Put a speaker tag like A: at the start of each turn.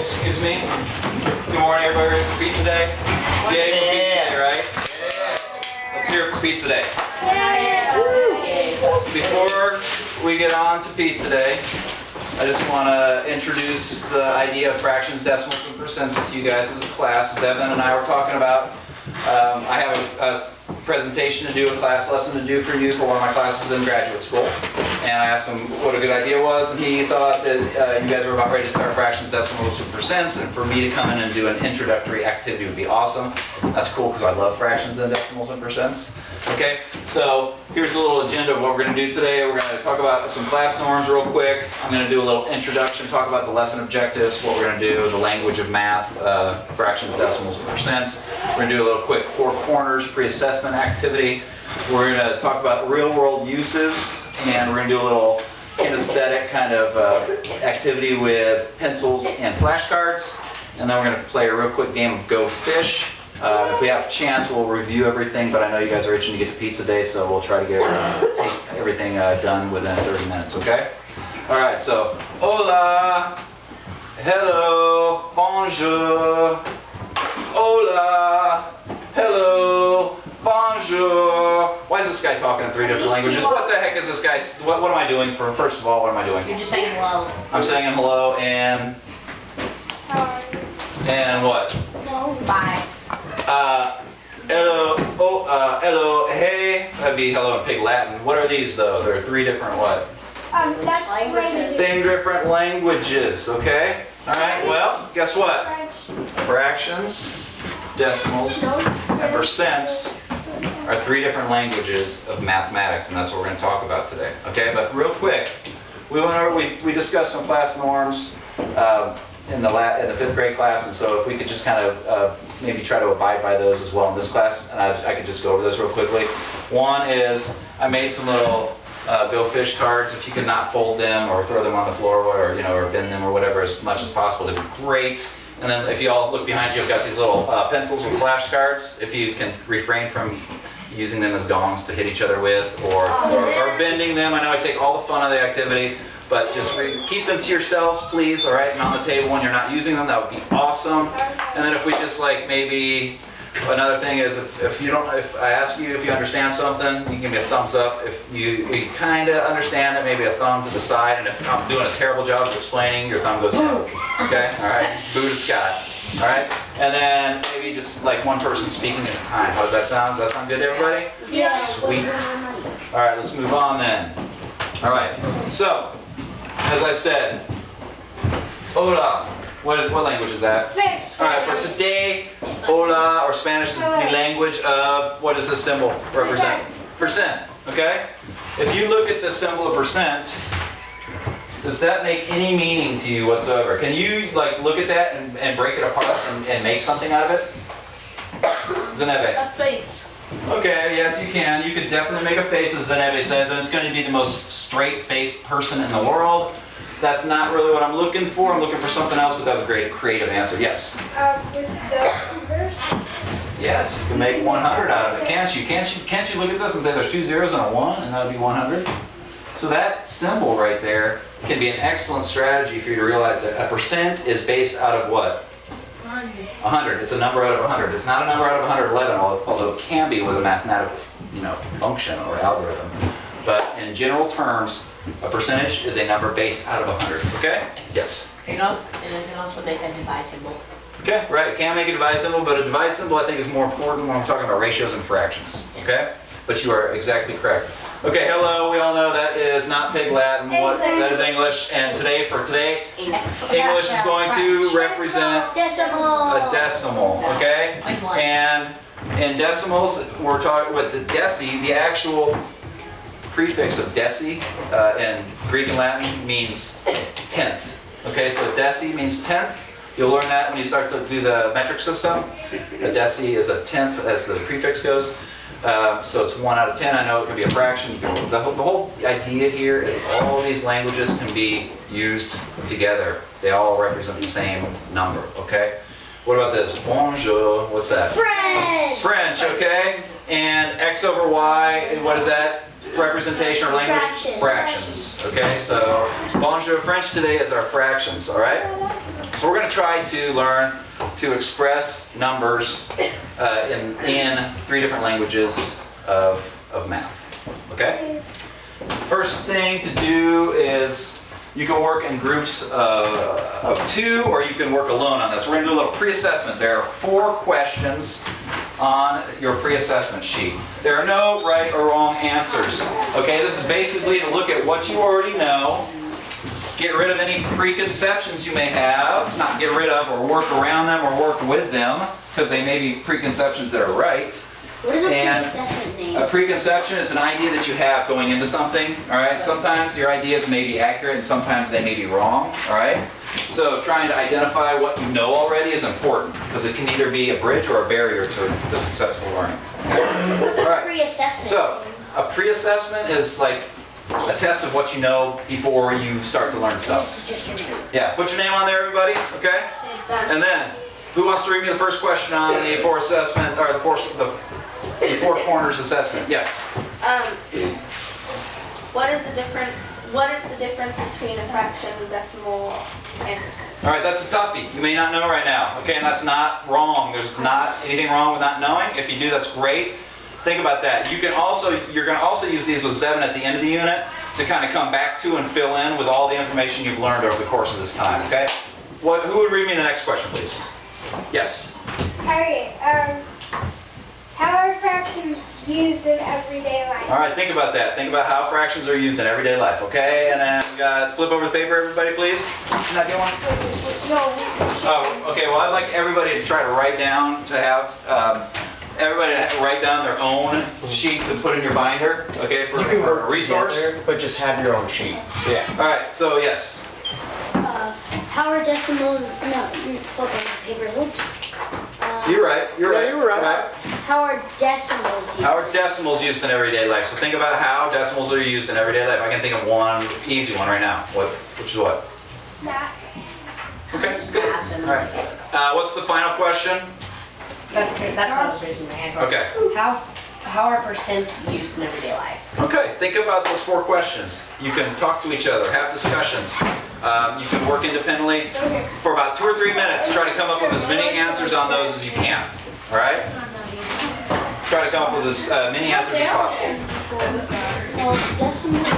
A: excuse me. Good morning, everybody. Ready for pizza day? Yay for pizza day, right? Yeah. Let's hear it for pizza day. Before we get on to pizza day, I just want to introduce the idea of fractions, decimals, and percents to you guys as a class. As Evan and I were talking about, I have a presentation to do, a class lesson to do for you for one of my classes in graduate school. And I asked him what a good idea was, and he thought that you guys were about ready to start fractions, decimals, and percents, and for me to come in and do an introductory activity would be awesome. That's cool because I love fractions and decimals and percents. Okay, so here's a little agenda of what we're going to do today. We're going to talk about some class norms real quick. I'm going to do a little introduction, talk about the lesson objectives, what we're going to do, the language of math, fractions, decimals, and percents. We're going to do a little quick four corners pre-assessment activity. We're going to talk about real-world uses, and we're going to do a little kinesthetic kind of activity with pencils and flashcards. And then we're going to play a real quick game of Go Fish. If we have a chance, we'll review everything, but I know you guys are itching to get to pizza day, so we'll try to get take everything done within 30 minutes, okay? All right, so hola, hello, bonjour, hola, hello, bonjour. Why is this guy talking in 3 different languages? What the heck is this guy? What am I doing for? First of all, what am I doing?
B: You're just saying hello.
A: I'm saying hello and what?
B: No, bye.
A: Hello, hello, hey. That'd be hello in Pig Latin. What are these though? There are 3 different what?
B: That's languages.
A: 3 different languages. Okay. All right. Well, guess what? Fractions, decimals, and percents are 3 different languages of mathematics, and that's what we're going to talk about today. Okay, but real quick, we discussed some class norms in the 5th grade class, and so if we could just kind of maybe try to abide by those as well in this class, and I could just go over those real quickly. One is I made some little Go Fish cards. If you could not fold them or throw them on the floor or or bend them or whatever as much as possible, that'd be great. And then if you all look behind you, I've got these little pencils with flashcards. If you can refrain from using them as dongs to hit each other with or bending them. I know I take all the fun of the activity, but just keep them to yourselves, please, all right? And on the table when you're not using them, that would be awesome. And then if we just maybe another thing is if I ask you if you understand something, you can give me a thumbs up. If we kind of understand it, maybe a thumb to the side. And if I'm doing a terrible job of explaining, your thumb goes down. Okay? All right? Boo to Scott. All right? And then maybe just one person speaking at a time. How does that sound? Does that sound good to everybody?
B: Yeah.
A: Sweet. All right, let's move on then. All right. So, as I said, hola. What language is that?
B: Spanish.
A: All right, for today, hola or Spanish is the language of, what does this symbol represent? Percent. Okay? If you look at the symbol of percent, does that make any meaning to you whatsoever? Can you look at that and break it apart and make something out of it? Zenebe.
B: A face.
A: Okay, yes you can. You could definitely make a face, as Zenebe says, and it's going to be the most straight-faced person in the world. That's not really what I'm looking for. I'm looking for something else, but that was a great creative answer. Yes?
C: With the numbers?
A: Yes, you can make 100 out of it, can't you? Can't you look at this and say there's 2 zeros and a 1, and that would be 100? So that symbol right there can be an excellent strategy for you to realize that a percent is based out of what? 100. It's a number out of 100. It's not a number out of 111, although it can be with a mathematical, function or algorithm. But in general terms, a percentage is a number based out of 100. Okay? Yes?
B: And it can also make a divide symbol.
A: Okay, right. It can make a divide symbol, but a divide symbol I think is more important when we're talking about ratios and fractions. Okay? But you are exactly correct. Okay, hello. We all know that is not Pig Latin. That is English. And for today, English is going to represent a decimal. Okay? And in decimals, we're talking with the deci, the actual prefix of deci in Greek and Latin means tenth. Okay, so deci means tenth. You'll learn that when you start to do the metric system. A deci is a tenth as the prefix goes. So it's 1 out of 10. I know it can be a fraction. The whole idea here is all these languages can be used together. They all represent the same number. Okay? What about this? Bonjour. What's that?
B: French.
A: French. Okay. And x over y. What is that? Representation or language? Fractions. Okay, so bonjour French today is our fractions, all right? So we're going to try to learn to express numbers in 3 different languages of math. Okay? First thing to do is you can work in groups of 2, or you can work alone on this. We're going to do a little pre-assessment. There are 4 questions on your pre-assessment sheet. There are no right or wrong answers. Okay, this is basically to look at what you already know, get rid of any preconceptions you may have, not get rid of or work around them or work with them, because they may be preconceptions that are right.
B: What is a
A: And
B: preconception name?
A: a preconception, it's an idea that you have going into something, all right? Sometimes your ideas may be accurate and sometimes they may be wrong, all right? So trying to identify what you know already is important, because it can either be a bridge or a barrier to successful learning.
B: What's
A: All
B: a
A: right.
B: pre-assessment?
A: So, a pre-assessment is like a test of what you know before you start to learn stuff.
B: This is just your name.
A: Yeah, put your name on there, everybody, okay? And then, who wants to read me the first question on the 4 assessment, or the 4 corners assessment? Yes.
D: What is the difference between a fraction, decimal, and percent?
A: All right, that's a toughie. You may not know right now, okay? And that's not wrong. There's not anything wrong with not knowing. If you do, that's great. Think about that. You're going to also use these with 7 at the end of the unit to kind of come back to and fill in with all the information you've learned over the course of this time, okay? Who would read me the next question, please? Yes.
C: Okay, how are fractions used in everyday life?
A: All right, think about that. Think about how fractions are used in everyday life, okay? And then flip over the paper, everybody, please. Can I get one?
C: No.
A: Oh, okay. Well, I'd like everybody to try to write down, everybody to write down their own sheet to put in your binder, okay, for
E: You can work
A: a resource.
E: together, but just have your own sheet.
A: Yeah. All right. So yes.
B: How are decimals? No, flip on the paper. Whoops.
A: You're right. You're right.
E: you were right.
B: How are decimals used?
A: How are decimals used in everyday life? So think about how decimals are used in everyday life. I can think of one easy one right now. Which is what?
C: Math.
A: Okay. Good. All right. What's the final question?
B: That's good. That's what I was raising my hand for.
A: Okay.
B: How are percents used in everyday life?
A: Okay, think about those 4 questions. You can talk to each other, have discussions. You can work independently for about 2 or 3 minutes. Try to come up with as many answers on those as you can. All right? Try to come up with as many answers as possible.
B: Well, decimals